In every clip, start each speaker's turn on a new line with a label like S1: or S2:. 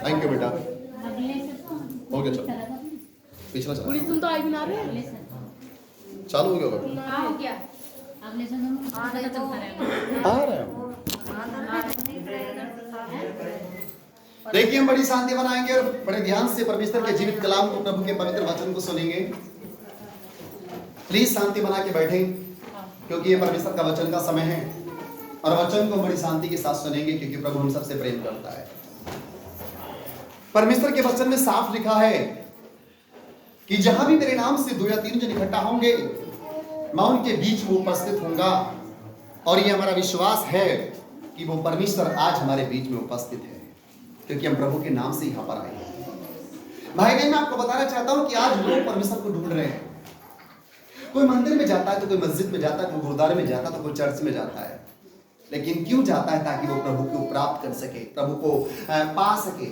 S1: Thank you बेटा। हो गया, चलो पिछला चला
S2: तुम तो आई भी ना रहे।
S1: चालू हो गया होगा।
S2: हो गया।
S1: आ रहे हैं। देखिए हम बड़ी शांति बनाएंगे और बड़े ध्यान से परमेश्वर के जीवित कलाम को, प्रभु के पवित्र वचन को सुनेंगे। प्लीज शांति बना के बैठे, क्योंकि ये परमेश्वर का वचन का समय है और वचन को बड़ी शांति के साथ सुनेंगे, क्योंकि प्रभु हम सबसे प्रेम करता है। परमेश्वर के वचन में साफ लिखा है कि जहां भी मेरे नाम से 2 या 3 जन इकट्ठा होंगे, मैं उनके बीच में उपस्थित होऊंगा। और ये हमारा विश्वास है कि वो परमेश्वर आज हमारे बीच में उपस्थित है, क्योंकि हम प्रभु के नाम से यहाँ पर आए हैं। भाई बहन, मैं आपको बताना चाहता हूँ कि आज लोग परमेश्वर को ढूंढ रहे हैं। कोई मंदिर में जाता है तो कोई मस्जिद में जाता है, कोई गुरुद्वारे में जाता है तो कोई चर्च में जाता है। लेकिन क्यों जाता है? ताकि वो प्रभु को प्राप्त कर सके, प्रभु को पा सके।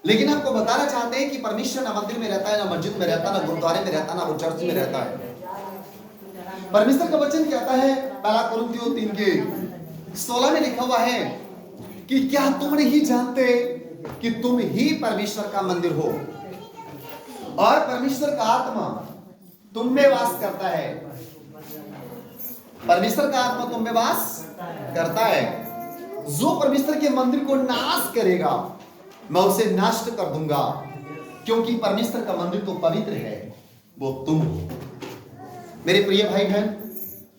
S1: लेकिन आपको बताना चाहते हैं कि परमेश्वर ना मंदिर में रहता है, ना मस्जिद में रहता है, ना गुरुद्वारे में रहता है, ना वो चर्च में रहता है। परमेश्वर का वचन कहता है, पहला कुरिन्थियों 3:16 में लिखा हुआ है कि क्या तुम नहीं जानते कि तुम ही परमेश्वर का मंदिर हो और परमेश्वर का आत्मा तुम में वास करता है। परमेश्वर का आत्मा तुम में वास करता है। जो परमेश्वर के मंदिर को नाश करेगा, मैं उसे नष्ट कर दूंगा, क्योंकि परमेश्वर का मंदिर तो पवित्र है, वो तुम हो। मेरे प्रिय भाई बहन,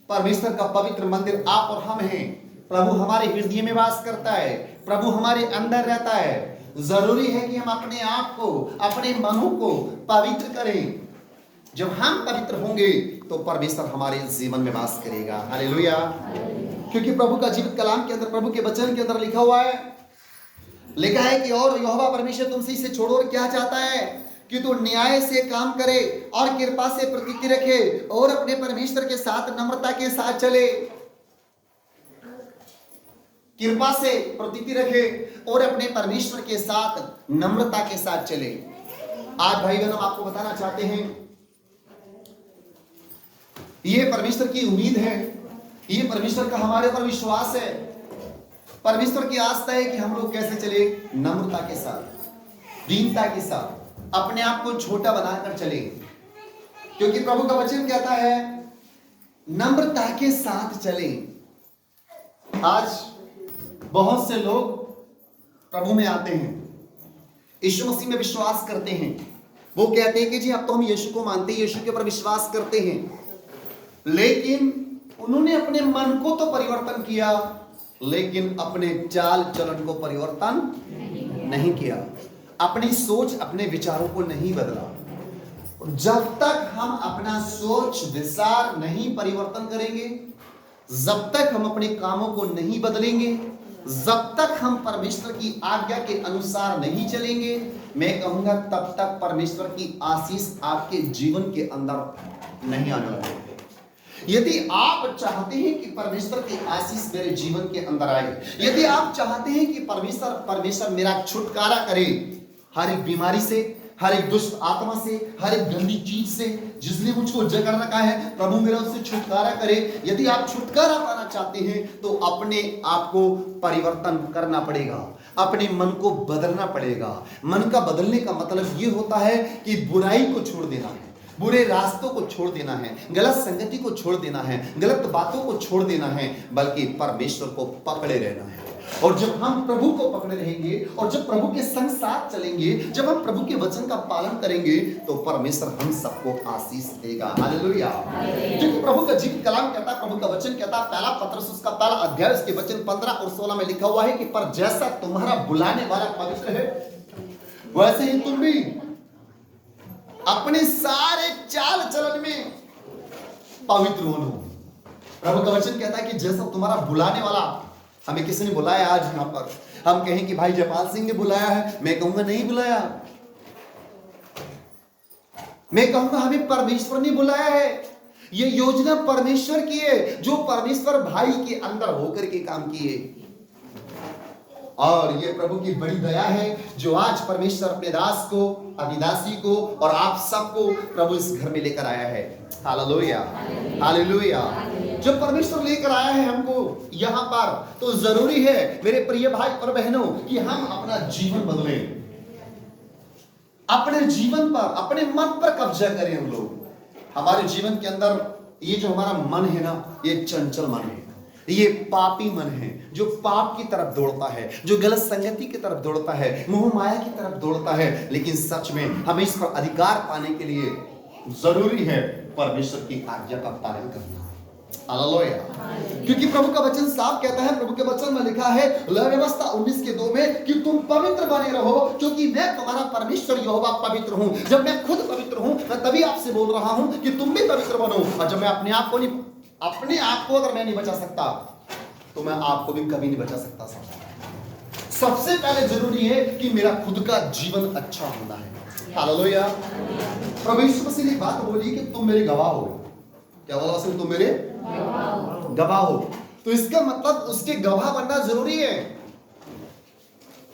S1: परमेश्वर का पवित्र मंदिर आप और हम हैं। प्रभु हमारे हृदय में वास करता है, प्रभु हमारे अंदर रहता है। जरूरी है कि हम अपने आप को, अपने मनों को पवित्र करें। जब हम पवित्र होंगे तो परमेश्वर हमारे जीवन में वास करेगा। हालेलुया। क्योंकि प्रभु का जीवित कलाम के अंदर, प्रभु के वचन के अंदर लिखा हुआ है कि और यहोवा परमेश्वर तुमसे इसे छोड़ो और क्या चाहता है कि तू न्याय से काम करे और कृपा से प्रतीति रखे और अपने परमेश्वर के साथ नम्रता के साथ चले। कृपा से प्रतीति रखे और अपने परमेश्वर के साथ नम्रता के साथ चले। आज भाई बहन, हम आपको बताना चाहते हैं, ये परमेश्वर की उम्मीद है, ये परमेश्वर का हमारे ऊपर विश्वास है। परमेश्वर की आस्था है कि हम लोग कैसे चले, नम्रता के साथ, दीनता के साथ, अपने आप को छोटा बनाकर चले। क्योंकि प्रभु का वचन कहता है नम्रता के साथ चले। आज बहुत से लोग प्रभु में आते हैं, यीशु मसीह में विश्वास करते हैं। वो कहते हैं कि जी अब तो हम यीशु को मानते हैं, यीशु के ऊपर विश्वास करते हैं। लेकिन उन्होंने अपने मन को तो परिवर्तन किया, लेकिन अपने चाल चलन को परिवर्तन नहीं किया। अपनी सोच, अपने विचारों को नहीं बदला। जब तक हम अपना सोच विचार नहीं परिवर्तन करेंगे, जब तक हम अपने कामों को नहीं बदलेंगे, जब तक हम परमेश्वर की आज्ञा के अनुसार नहीं चलेंगे, मैं कहूंगा तब तक परमेश्वर की आशीष आपके जीवन के अंदर नहीं आने वाली। यदि आप चाहते हैं कि परमेश्वर की आशीष मेरे जीवन के अंदर आए, यदि आप चाहते हैं कि परमेश्वर मेरा छुटकारा करे हर एक बीमारी से, हर एक दुष्ट आत्मा से, हर एक गंदी चीज से जिसने मुझको जकड़ रखा है, प्रभु मेरा उससे छुटकारा करे। यदि आप छुटकारा पाना चाहते हैं तो अपने आप को परिवर्तन करना पड़ेगा, अपने मन को बदलना पड़ेगा। मन का बदलने का मतलब ये होता है कि बुराई को छोड़ देना है, बुरे रास्तों को छोड़ देना है, गलत संगति को छोड़ देना है, गलत बातों को छोड़ देना है, बल्कि परमेश्वर को पकड़े रहना है। और जब हम प्रभु को पकड़े रहेंगे और जब प्रभु के संग साथ चलेंगे, जब हम प्रभु के वचन का पालन करेंगे, तो परमेश्वर हम सबको आशीष देगा। हालेलुया। क्योंकि प्रभु का जीवित कलाम कहता है, प्रभु का वचन कहता है, पहला पत्रस उसका पहला अध्याय उसके वचन 15 और 16 में लिखा हुआ है कि पर जैसा तुम्हारा बुलाने वाला पवित्र है, वैसे ही तुम भी अपने सारे चाल चलन में पवित्र हो। प्रभु का वचन कहता है कि जैसा तुम्हारा बुलाने वाला, हमें किसी ने बुलाया आज यहां पर, हम कहें कि भाई जयपाल सिंह ने बुलाया है, मैं कहूंगा नहीं बुलाया। मैं कहूंगा हमें परमेश्वर ने बुलाया है। ये योजना परमेश्वर की है, जो परमेश्वर भाई के अंदर होकर के काम किए। और ये प्रभु की बड़ी दया है जो आज परमेश्वर अपने दास को, अविदासी को और आप सबको प्रभु इस घर में लेकर आया है। Hallelujah, hallelujah. जब परमेश्वर लेकर आया है हमको यहाँ पर, तो जरूरी है मेरे प्रिय भाई और बहनों कि हम अपना जीवन बदलें, अपने जीवन पर, अपने मन पर कब्जा करें। हम लोग हमारे जीवन के अंदर ये जो हमारा मन है ना, ये चंचल मन है, ये पापी मन है, जो पाप की तरफ दौड़ता है, जो गलत संगति की तरफ दौड़ता है, मोह माया की तरफ दौड़ता है। लेकिन सच में हमें इस पर अधिकार पाने के लिए जरूरी है परमेश्वर की आज्ञा का पालन करना। हालेलुया। क्योंकि प्रभु का वचन साफ कहता है, प्रभु के वचन में लिखा है लय व्यवस्था 19:2 में कि तुम पवित्र बने रहो क्योंकि मैं तुम्हारा परमेश्वर यहोवा पवित्र हूं। जब मैं खुद पवित्र हूं, मैं तभी आपसे बोल रहा हूं कि तुम भी पवित्र बनो। और जब मैं अपने आप को अगर मैं नहीं बचा सकता, तो मैं आपको भी कभी नहीं बचा सकता। सबसे पहले जरूरी है कि मेरा खुद का जीवन अच्छा होना है। हालेलुया। प्रभु यीशु मसीह ने बात बोली कि तुम मेरे गवाह हो। क्या बोला उसने? तुम मेरे गवाह हो। तो इसका मतलब उसके गवाह बनना जरूरी है।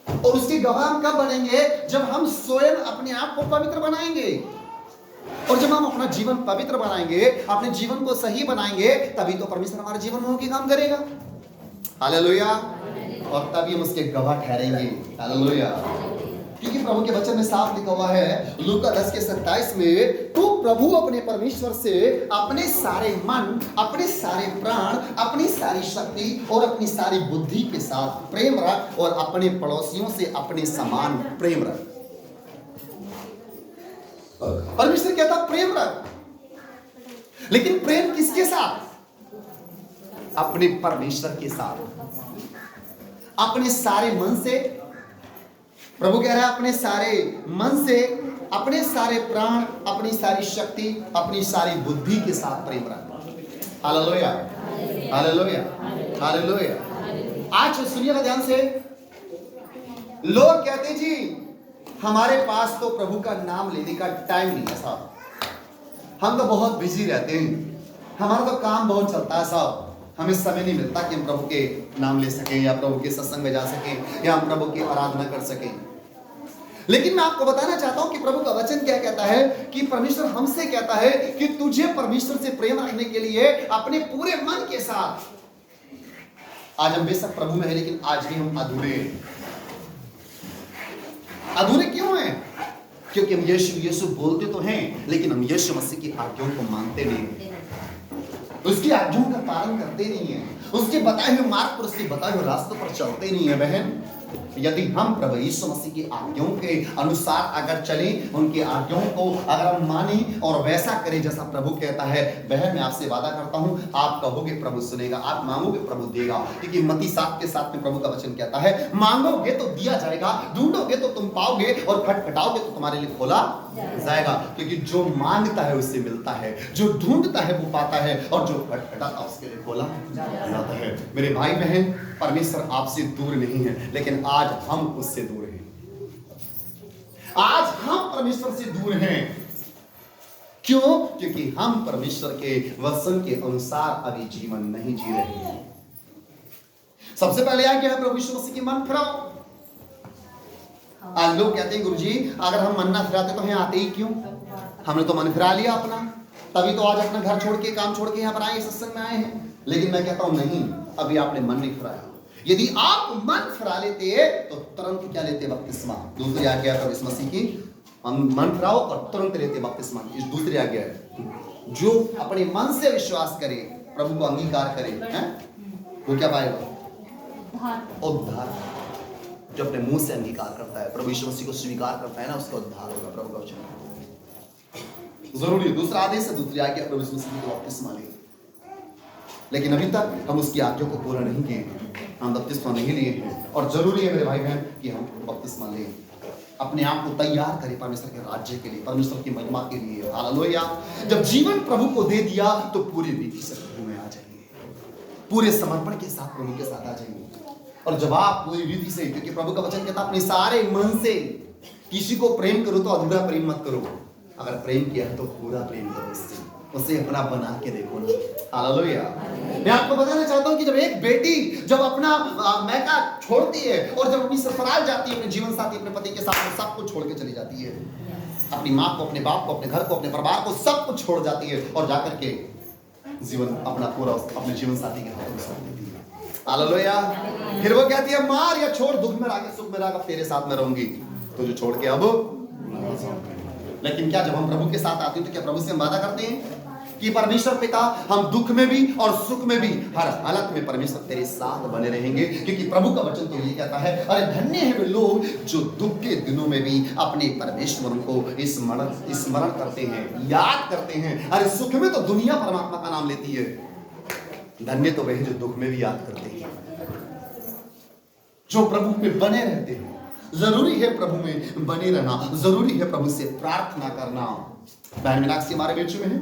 S1: और उसके गवाह हम कब बनेंगे? जब हम स्वयं अपने आप को पवित्र बनाएंगे। और जब हम अपना जीवन पवित्र बनाएंगे, अपने जीवन को सही बनाएंगे, तभी तो परमेश्वर हमारे जीवन में होके काम करेगा। हालेलुया। और तभी हम उसके गवाह ठहरेंगे। हालेलुया। क्योंकि प्रभु के वचन में साफ लिखा हुआ है लूका 10:27 में, तू प्रभु अपने परमेश्वर से अपने सारे मन, अपने सारे प्राण, अपनी सारी शक्ति और अपनी सारी बुद्धि के साथ प्रेम रख और अपने पड़ोसियों से अपने समान प्रेम रख। परमेश्वर कहता प्रेम रख, लेकिन प्रेम किसके साथ? अपने परमेश्वर के साथ, अपने सारे मन से। प्रभु कह रहा है अपने सारे मन से, अपने सारे प्राण, अपनी सारी शक्ति, अपनी सारी बुद्धि के साथ प्रेम रख। Hallelujah, hallelujah, hallelujah. आज सुनिएगा ध्यान से। लोग कहते जी हमारे पास तो प्रभु का नाम लेने का टाइम नहीं है साहब, हम तो बहुत बिजी रहते हैं, हमारा तो काम बहुत चलता है साहब, हमें समय नहीं मिलता कि हम प्रभु के नाम ले सकें या प्रभु के सत्संग में जा सकें या हम प्रभु की आराधना कर सकें। लेकिन मैं आपको बताना चाहता हूं कि प्रभु का वचन क्या कहता है कि परमेश्वर हमसे कहता है कि तुझे परमेश्वर से प्रेम रखने के लिए अपने पूरे मन के साथ। आज हम बेशक प्रभु में है, लेकिन आज भी हम अधूरे हैं। अधूरे क्यों हैं? क्योंकि हम यीशु बोलते तो हैं, लेकिन हम यीशु मसीह की आज्ञाओं को मानते नहीं, उसकी आज्ञाओं का पालन करते नहीं है, उसके बताए हुए मार्ग पर, उसके बताए हुए रास्तों पर चलते नहीं है। बहन, यदि हम प्रभु यीशु मसीह की आज्ञाओं के अनुसार अगर चलें, उनकी आज्ञाओं को अगर हम मानें और वैसा करें जैसा प्रभु कहता है, बहन मैं आपसे वादा करता हूं, आप कहोगे प्रभु सुनेगा, आप मांगोगे प्रभु देगा। क्योंकि मत्ती 7:7 में प्रभु का वचन कहता है, मांगोगे तो दिया जाएगा, ढूंढोगे तो तुम पाओगे और खटखटाओगे तो तुम्हारे लिए खोला जाएगा। क्योंकि जो मांगता है उससे मिलता है, जो ढूंढता है वो पाता है, और जो खटखटाता उसके लिए खोला जाता है। मेरे भाई बहन, परमेश्वर आपसे दूर नहीं है, लेकिन आज हम उससे दूर हैं। आज हम परमेश्वर से दूर हैं। क्यों? क्योंकि हम परमेश्वर के वचन के अनुसार अभी जीवन नहीं जी रहे हैं। सबसे पहले क्या है? प्रभु यीशु मसीह की मन फिराओ। आज लोग कहते हैं गुरुजी अगर हम मन ना फिराते तो यहाँ आते ही क्यों? हमने तो मन फिरा लिया अपना, तभी तो आज अपना घर छोड़ के, काम छोड़ के यहाँ पर आए, सत्संग में आए हैं। लेकिन मैं कहता हूं नहीं, अभी आपने मन नहीं फिराया। यदि आप मन फिरा लेते तो तुरंत क्या लेते? बपतिस्मा। दूसरी आज्ञा है प्रभु मसीह की, मन फिराओ और तुरंत लेते बपतिस्मा। इस दूसरी आज्ञा है, जो अपने मन से विश्वास करे, प्रभु को अंगीकार करे, हैं? वो क्या पाएगा? उद्धार। जो अपने मुंह से अंगीकार करता है, प्रभु यीशु मसीह को स्वीकार करता है ना, उसका उद्धार होगा। प्रभु का वचन जरूरी। दूसरा आदेश है, दूसरी आज्ञा प्रभु यीशु मसीह को बपतिस्मा ले। लेकिन अभी तक हम उसकी आज्ञा को पूरा नहीं किए, हम बपतिस्मा नहीं लिए हैं। और जरूरी है मेरे भाई बहन कि हम बपतिस्मा लें, अपने आप को तैयार करें परमेश्वर के राज्य के लिए, परमेश्वर की महिमा के लिए। हालेलुया। जब जीवन प्रभु को दे दिया तो पूरी रीति से प्रभु में आ जाइए, पूरे समर्पण के साथ प्रभु के साथ आ जाइए। और जब आप पूरी रीति से, क्योंकि प्रभु का वचन कहता है अपने सारे मन से किसी को प्रेम करो तो अधूरा प्रेम मत करो, अगर प्रेम किया तो पूरा प्रेम करो, उसे अपना बना के देखो ना। हालेलुया। मैं आपको बताना चाहता हूं कि जब एक बेटी जब अपना मैका छोड़ती है और जब अपनी ससुराल जाती है, अपने जीवन साथी, अपने पति के साथ सब कुछ छोड़ के चली जाती है, अपनी माँ को, अपने बाप को, अपने घर को, अपने परिवार को, सब कुछ छोड़ जाती है और जाकर के जीवन अपना पूरा अपने जीवन साथी के हाथों में सौंप देती है। हालेलुया। फिर वो कहती है मार या छोड़, दुख में रह सुख में रह, तेरे साथ में रहूंगी, तो जो छोड़ के अब। लेकिन क्या जब हम प्रभु के साथ आते हैं तो क्या प्रभु से हम वादा करते हैं कि परमेश्वर पिता हम दुख में भी और सुख में भी हर हालत में परमेश्वर तेरे साथ बने रहेंगे? क्योंकि प्रभु का वचन तो ये कहता है, अरे धन्य है वे लोग जो दुख के दिनों में भी अपने परमेश्वर को स्मरण करते हैं, याद करते हैं। अरे सुख में तो दुनिया परमात्मा का नाम लेती है, धन्य तो वही जो दुख में भी याद करते हैं, जो प्रभु पे बने रहते हैं। जरूरी है प्रभु में बने रहना, जरूरी है प्रभु से प्रार्थना करना। बहन मीनाक्षी हमारे बीच में है,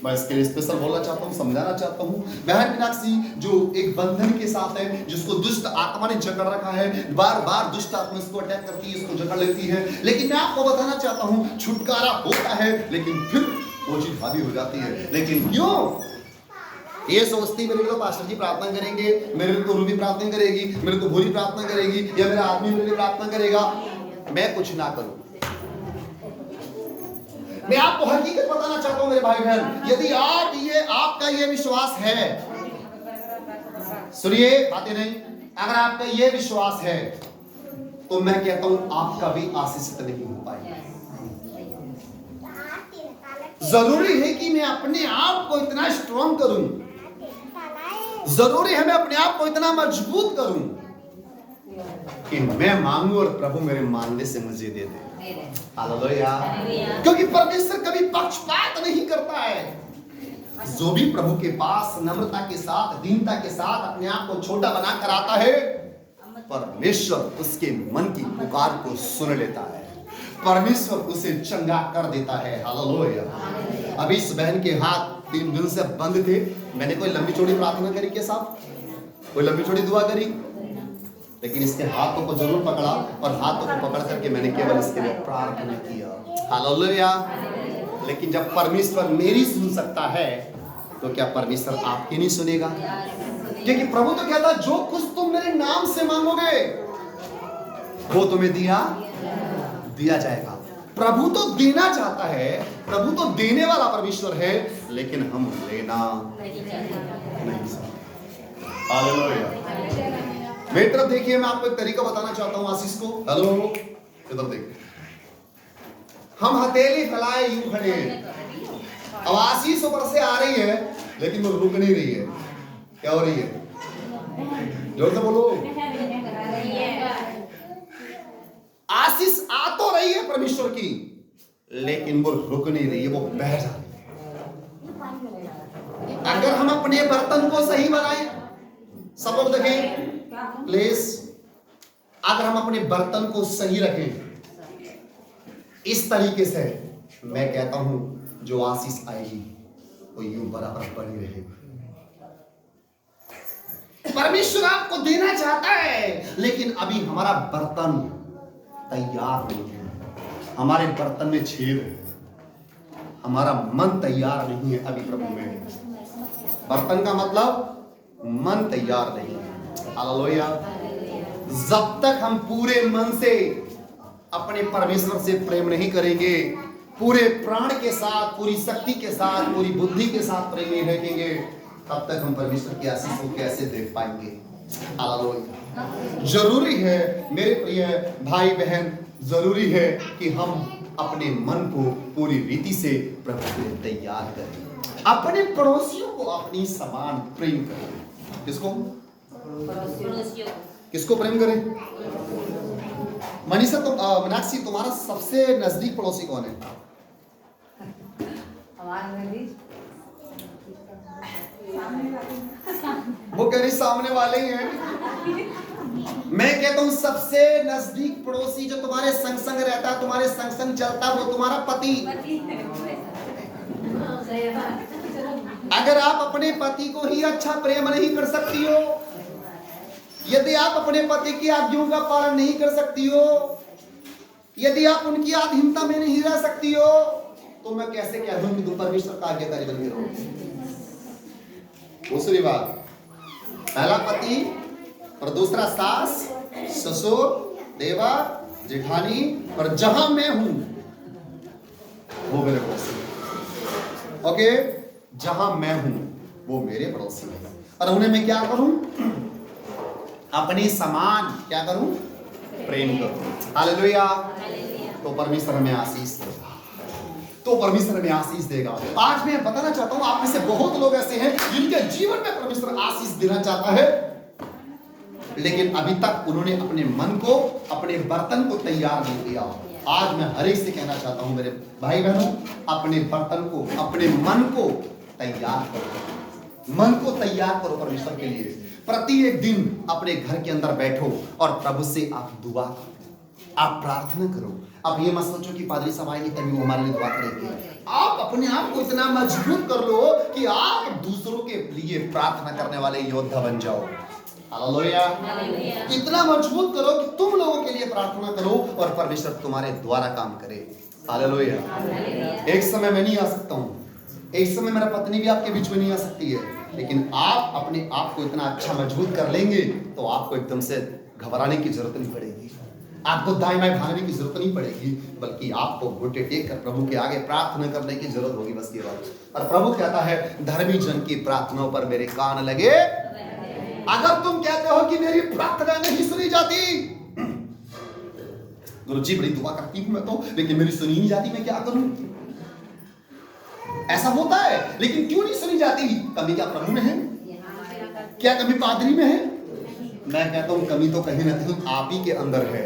S1: मैं इसके लिए स्पेशल बोलना चाहता हूँ, समझाना चाहता हूँ। बहन मीनाक्षी जो एक बंधन के साथ है, जिसको दुष्ट आत्मा ने जकड़ रखा है, बार बार दुष्ट आत्मा इसको अटैक करती है, इसको जकड़ लेती है। लेकिन मैं आपको बताना चाहता हूँ छुटकारा होता है, लेकिन फिर वो चीज हावी हो जाती है। लेकिन क्यों? ये सोचती मेरे को पास्टर जी प्रार्थना करेंगे, मेरे को रूबी प्रार्थना करेगी, मेरे को भूरी प्रार्थना करेगी, या मेरा आदमी मेरे लिए प्रार्थना करेगा, मैं कुछ ना करूं। मैं आपको हकीकत बताना चाहता हूं मेरे भाई बहन, यदि आपका ये विश्वास है, सुनिए बातें नहीं, अगर आपका ये विश्वास है तो मैं कहता हूं आप कभी आशीषित नहीं हो पाएंगे। जरूरी है कि मैं अपने आप को इतना स्ट्रॉन्ग करूं, जरूरी है मैं अपने आप को इतना मजबूत करूं कि मैं मांगू और प्रभु मेरे मांगने से मुझे दे दे। हालेलुया। क्योंकि परमेश्वर कभी पक्षपात नहीं करता है। जो भी प्रभु के पास नम्रता के साथ, दीनता के साथ अपने आप को छोटा बना कर आता है, परमेश्वर उसके मन की पुकार को सुन लेता है, परमेश्वर उसे चंगा कर देता है। हालेलुया। अभी इस बहन के हाथ 3 दिन से बंद थे, मैंने कोई लंबी चौड़ी प्रार्थना करी के साथ, कोई लंबी चौड़ी दुआ करी, लेकिन इसके हाथों को जरूर पकड़ा और हाथों को पकड़ करके मैंने केवल इसके लिए प्रार्थना किया। हालेलुया। लेकिन जब परमेश्वर मेरी सुन सकता है तो क्या परमेश्वर आपकी नहीं सुनेगा? क्योंकि प्रभु तो कहता जो कुछ तुम मेरे नाम से मांगोगे वो तुम्हें दिया जाएगा। प्रभु तो देना चाहता है, प्रभु तो देने वाला परमेश्वर है, लेकिन हम लेना नहीं सकते। हालेलुया। मेरी तरफ देखिए, मैं आपको एक तरीका बताना चाहता हूं आशीष को। हेलो, इधर देखिए, हम हथेली फैलाए यूं खड़े हैं, अब आशीष ऊपर से आ रही है लेकिन वो रुक नहीं रही है। क्या हो रही है? जोर से बोलो। आशीष आ तो रही है परमेश्वर की, लेकिन वो रुक नहीं रही है, वो बह जा रही है। अगर हम अपने बर्तन को सही बनाएं, सब लोग देखें प्लीज, अगर हम अपने बर्तन को सही रखें इस तरीके से, मैं कहता हूं जो आशीष आएगी वो यूं बराबर बनी रहेगी। परमेश्वर आपको देना चाहता है, लेकिन अभी हमारा बर्तन तैयार नहीं है, हमारे बर्तन में छेद है, हमारा मन तैयार नहीं है अभी प्रभु में। बर्तन का मतलब मन तैयार नहीं है। हालेलुया। जब तक हम पूरे मन से अपने परमेश्वर से प्रेम नहीं करेंगे, पूरे प्राण के साथ, पूरी शक्ति के साथ, पूरी बुद्धि के साथ प्रेम नहीं रखेंगे, तब तक हम परमेश्वर की आशीष को कैसे देख पाएंगे? हालेलुया। जरूरी है मेरे प्रिय भाई बहन, जरूरी है कि हम अपने मन को पूरी रीति से प्रभु के लिए तैयार करें, अपने पड़ोसियों को अपनी समान प्रेम करें। किसको प्रेम करें? मनीषा, मीनाक्षी, तुम्हारा सबसे नजदीक पड़ोसी कौन है? वो कह रही सामने वाले ही हैं। मैं कहता हूं सबसे नजदीक पड़ोसी जो तुम्हारे संग संग रहता है, तुम्हारे संग संग चलता है, वो तुम्हारा पति। अगर आप अपने पति को ही अच्छा प्रेम नहीं कर सकती हो, यदि आप अपने पति की आज्ञाओं का पालन नहीं कर सकती हो, यदि आप उनकी अधीनता में नहीं रह सकती हो, तो मैं कैसे कह दूं कि तुम परमेश्वर का आज्ञाकारी बन के रहो? दूसरी बात, पहला पति और दूसरा सास, ससुर, देवर, जेठानी, और जहां मैं हूं वो मेरे पड़ोसी। ओके, जहां मैं हूं वो मेरे पड़ोसी हैं, और उन्हें मैं क्या करूं? अपने समान क्या करूं? प्रेम करूं। हालेलुया। तो परमेश्वर हमें आशीष देगा, तो परमेश्वर हमें आशीष देगा। आज मैं बताना चाहता हूं, आप में से बहुत लोग ऐसे हैं जिनके जीवन में परमेश्वर आशीष देना चाहता है, लेकिन अभी तक उन्होंने अपने मन को, अपने बर्तन को तैयार नहीं किया। आज मैं हर एक से कहना चाहता हूं मेरे भाई बहनों, अपने बर्तन को, अपने मन को तैयार करो, मन को तैयार करो परमेश्वर के लिए। प्रति एक दिन अपने घर के अंदर बैठो और प्रभु से आप दुआ करो, आप प्रार्थना करो। आप ये मत सोचो कि पादरी साहब आएंगे तभी वो हमारे लिए दुआ करेंगे। आप अपने आप को इतना मजबूत कर लो कि आप दूसरों के लिए प्रार्थना करने वाले योद्धा बन जाओ। हालेलुया। इतना मजबूत करो कि तुम लोगों के लिए प्रार्थना करो और परमेश्वर तुम्हारे द्वारा काम करे। हालेलुया। एक समय मैं नहीं आ सकता हूँ, एक समय मेरा पत्नी भी आपके बीच में नहीं आ सकती है, लेकिन आप अपने आप को इतना अच्छा मजबूत कर लेंगे तो आपको एकदम से घबराने की जरूरत नहीं पड़ेगी, आपको दाएं बाएं भागने की जरूरत नहीं पड़ेगी, बल्कि आपको घुटने टेक कर प्रभु के आगे प्रार्थना करने की जरूरत होगी, बस ये बात। और प्रभु कहता है, धर्मी जन की प्रार्थनाओं पर मेरे कान लगे। अगर तुम कहते हो कि मेरी प्रार्थना नहीं सुनी जाती, गुरु जी बड़ी दुआ करती हूं मैं तो, लेकिन मेरी सुनी नहीं जाती, मैं क्या करूं? ऐसा होता है, लेकिन क्यों नहीं सुनी जाती? कमी क्या प्रभु में है? क्या कमी पादरी में है? मैं कहता हूं कमी तो कहीं ना कहीं आप ही के अंदर है,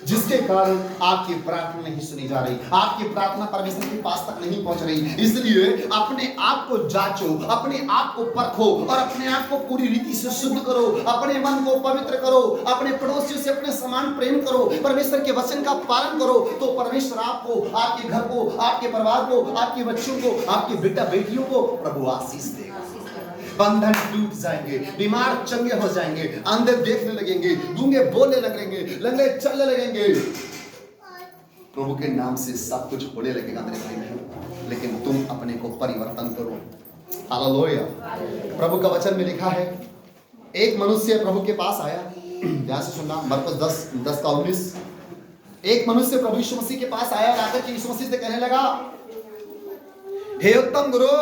S1: जिसके कारण आपकी प्रार्थना नहीं सुनी जा रही, आपकी प्रार्थना परमेश्वर के पास तक नहीं पहुंच रही। इसलिए अपने आप को जांचो, अपने आप को परखो और अपने आप को पूरी रीति से शुद्ध करो, अपने मन को पवित्र करो, अपने पड़ोसियों से अपने समान प्रेम करो, परमेश्वर के वचन का पालन करो, तो परमेश्वर आपको, आपके घर को, आपके परिवार को, आपके बच्चों को, आपके बेटा बेटियों को प्रभु आशीष देगा। बंधन टूट जाएंगे, बीमार चंगे हो जाएंगे, अंधे देखने लगेंगे, गूंगे बोलने लगेंगे, लंगड़े चलने लगेंगे। प्रभु के नाम से सब कुछ होने लगेगा मेरे भाई बहन, लेकिन तुम अपने को परिवर्तन करो। हालेलुया। प्रभु का वचन में लिखा है, एक मनुष्य प्रभु के पास आया, ध्यान से सुनना, मरकुस 10:19। एक मनुष्य प्रभु यीशु मसीह के पास आया और आकर के यीशु मसीह से कहने लगा, हे उत्तम गुरु,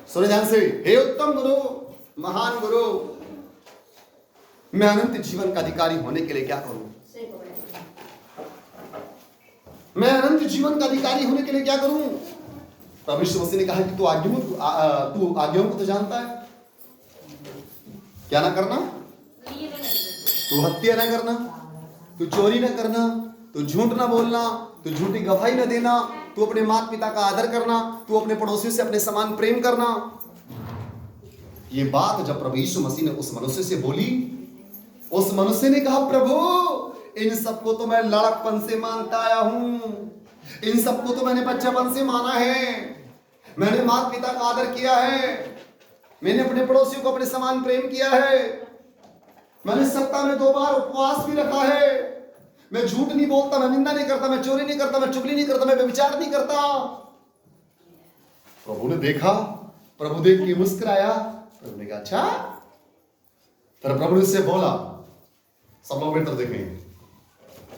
S1: सुने ध्यान से, हे उत्तम गुरु, महान गुरु, मैं अनंत जीवन का अधिकारी होने के लिए क्या करूं? मैं अनंत जीवन का अधिकारी होने के लिए क्या करूं? प्रभु यीशु मसीह ने कहा कि तू आज्ञाओं को तो जानता है, क्या ना करना? तू हत्या ना करना, तू चोरी ना करना, तू झूठ ना बोलना, तू झूठी गवाही ना देना, तू अपने माता पिता का आदर करना, तू अपने पड़ोसियों से अपने समान प्रेम करना। ये बात जब प्रभु यीशु मसीह ने उस मनुष्य से बोली, उस मनुष्य ने कहा, प्रभु इन सबको तो मैं लड़कपन से मानता आया हूं, इन सबको तो मैंने बच्चापन से माना है, मैंने माता पिता का आदर किया है, मैंने अपने पड़ोसियों को अपने समान प्रेम किया है, मैंने सप्ताह में 2 बार उपवास भी रखा है, मैं झूठ नहीं बोलता, मैं निंदा नहीं करता, मैं चोरी नहीं करता, मैं चुगली नहीं करता, मैं व्यभिचार नहीं करता। प्रभु ने देखा, प्रभु देख के मुस्कुराया, प्रभु ने कहा अच्छा। फिर प्रभु ने उससे बोला, सब लोग मेरी तरफ देखें,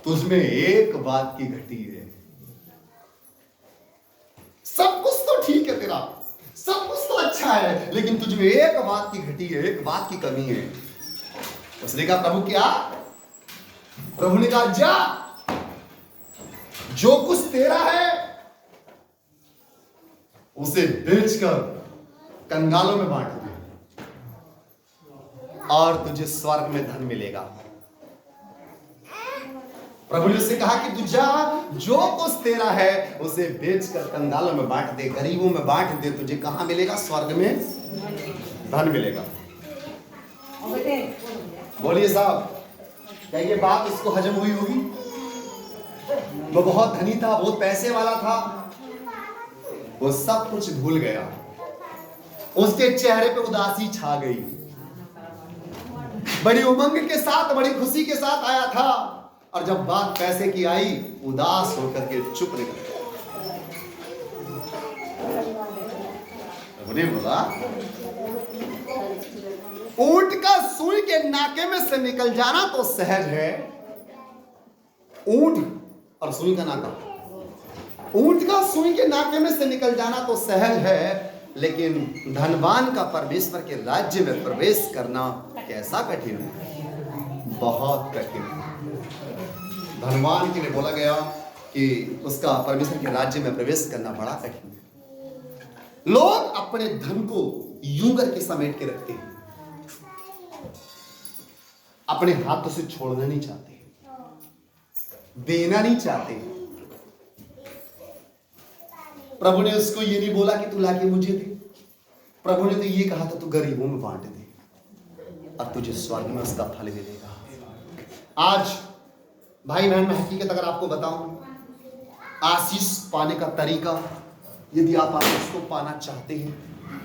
S1: तुझमें एक बात की घटी है, सब कुछ तो ठीक है तेरा, सब कुछ तो अच्छा है, लेकिन तुझमें एक बात की घटी है, एक बात की कमी है। उसने कहा प्रभु क्या? प्रभु ने कहा जा, जो कुछ तेरा है उसे बेचकर कंगालों में बांट दे और तुझे स्वर्ग में धन मिलेगा। प्रभु ने उससे कहा कि तू जा, जो कुछ तेरा है उसे बेचकर कंगालों में बांट दे, गरीबों में बांट दे, तुझे कहां मिलेगा? स्वर्ग में धन मिलेगा। बोलिए साहब, क्या ये बात उसको हजम हुई होगी? वो बहुत धनी था, बहुत पैसे वाला था, वो सब कुछ भूल गया, उसके चेहरे पे उदासी छा गई। बड़ी उमंग के साथ, बड़ी खुशी के साथ आया था, और जब बात पैसे की आई, उदास होकर के चुप रह गया। उन्हें बोला, ऊंट का सुई के नाके में से निकल जाना तो सहज है, ऊंट और सुई का नाका, ऊंट का सुई के नाके में से निकल जाना तो सहज है, लेकिन धनवान का परमेश्वर के राज्य में प्रवेश करना कैसा कठिन है, बहुत कठिन है। धनवान के लिए बोला गया कि उसका परमेश्वर के राज्य में प्रवेश करना बड़ा कठिन है। लोग अपने धन को यूं करके समेट के रखते हैं, अपने हाथों से छोड़ना नहीं चाहते, देना नहीं चाहते। प्रभु ने उसको ये नहीं बोला कि तू लाके मुझे दे, प्रभु ने तो ये कहा था तू गरीबों में बांट दे और तुझे स्वर्ग में उसका फल मिलेगा। आज भाई बहन, मैं हकीकत अगर आपको बताऊं, आशीष पाने का तरीका, यदि आप आशीष को पाना चाहते हैं,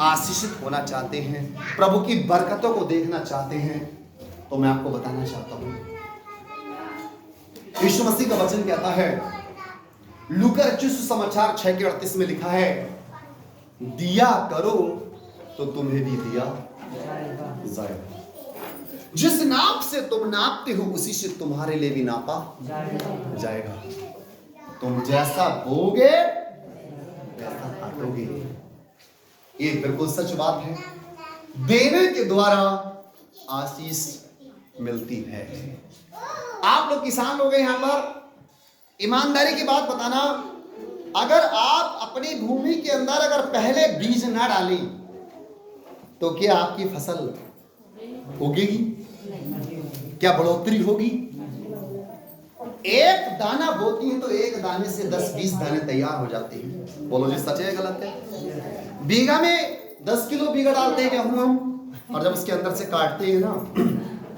S1: आशीषित होना चाहते हैं, प्रभु की बरकतों को देखना चाहते हैं, तो मैं आपको बताना चाहता हूं, यीशु मसीह का वचन कहता है, लूका रचित सुसमाचार 6:38 में लिखा है, दिया करो तो तुम्हें भी दिया जाएगा, जिस नाप से तुम नापते हो उसी से तुम्हारे लिए भी नापा जाएगा। तुम जैसा बोगे वैसा काटोगे। ये बिल्कुल सच बात है। देने के द्वारा आशीष मिलती है। आप लोग किसान लोग हैं, यहां पर ईमानदारी की बात बताना, अगर आप अपनी भूमि के अंदर अगर पहले बीज ना डालें तो क्या आपकी फसल उगेगी? क्या बढ़ोतरी होगी? एक दाना बोती है तो एक दाने से 10-20 दाने तैयार हो जाते हैं। बोलो जी, सच है गलत है? बीघा में 10 किलो बीघा डालते हैं गेहूं हम, और जब उसके अंदर से काटते हैं ना,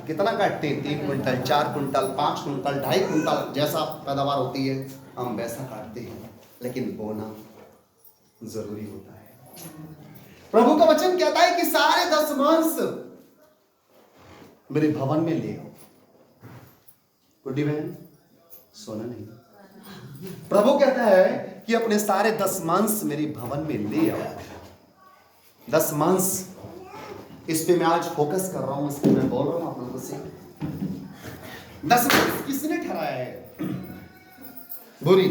S1: कितना काटते हैं? 3 कुंटल, 4 कुंटल, 5 कुंटल, 2.5 कुंटल, जैसा पैदावार होती है हम वैसा काटते हैं। लेकिन बोना जरूरी होता है। प्रभु का वचन कहता है कि सारे दशमांश मेरे भवन में ले आओ। गुड्डी बहन, सोना नहीं। प्रभु कहता है कि अपने सारे दशमांश मेरे भवन में ले आओ। दशमांश, इस पे मैं आज फोकस कर रहा हूं, इस पे मैं बोल रहा हूं आप लोगों से। दशमांश किसने ठहराया है? बुरी